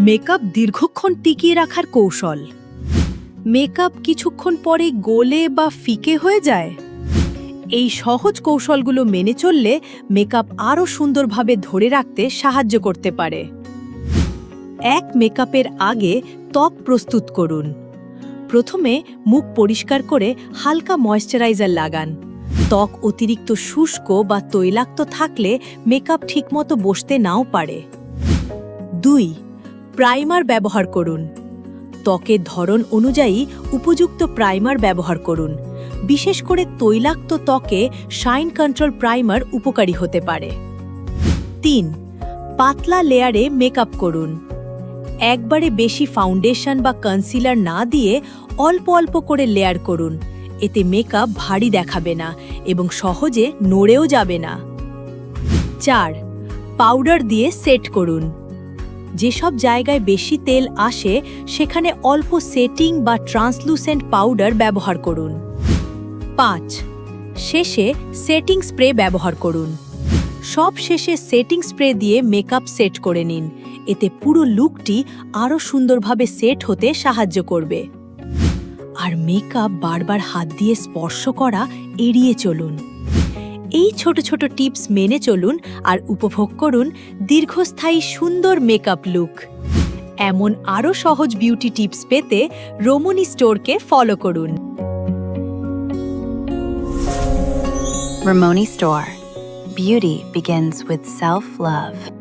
Makeup দীর্ঘক্ষণ টিকিয়ে রাখার কৌশল। মেকআপ কিছুক্ষণ পরে গলে বা ফিকে হয়ে যায়। এই সহজ কৌশলগুলো মেনে চললে মেকআপ আরও সুন্দরভাবে ধরে রাখতে সাহায্য করতে পারে। মেকআপের আগে ত্বক প্রস্তুত করুন। প্রথমে মুখ পরিষ্কার করে হালকা ময়েশ্চারাইজার লাগান। ত্বক অতিরিক্ত শুষ্ক বা তৈলাক্ত থাকলে মেকআপ ঠিকমতো বসতে নাও পারে। 2. প্রাইমার ব্যবহার করুন। ত্বকের ধরন অনুযায়ী উপযুক্ত প্রাইমার ব্যবহার করুন। বিশেষ করে তৈলাক্ত ত্বকে শাইন কন্ট্রোল প্রাইমার উপকারী হতে পারে। 3. পাতলা লেয়ারে মেকআপ করুন। একবারে বেশি ফাউন্ডেশন বা কনসিলার না দিয়ে অল্প অল্প করে লেয়ার করুন। এতে মেকআপ ভারী দেখাবে না এবং সহজে নড়েও যাবে না। 4. পাউডার দিয়ে সেট করুন। যেসব জায়গায় বেশি তেল আসে সেখানে অল্প সেটিং বা ট্রান্সলুসেন্ট পাউডার ব্যবহার করুন। 5. শেষে সেটিং স্প্রে ব্যবহার করুন। সব শেষে সেটিং স্প্রে দিয়ে মেকআপ সেট করে নিন। এতে পুরো লুকটি আরও সুন্দরভাবে সেট হতে সাহায্য করবে। আর মেকআপ বারবার হাত দিয়ে স্পর্শ করা এড়িয়ে চলুন। এই ছোট ছোট টিপস মেনে চলুন আর উপভোগ করুন দীর্ঘস্থায়ী সুন্দর মেকআপ লুক। এমন আরও সহজ বিউটি টিপস পেতে রমণী স্টোরকে ফলো করুন। Ramoni Store. Beauty begins with self-love.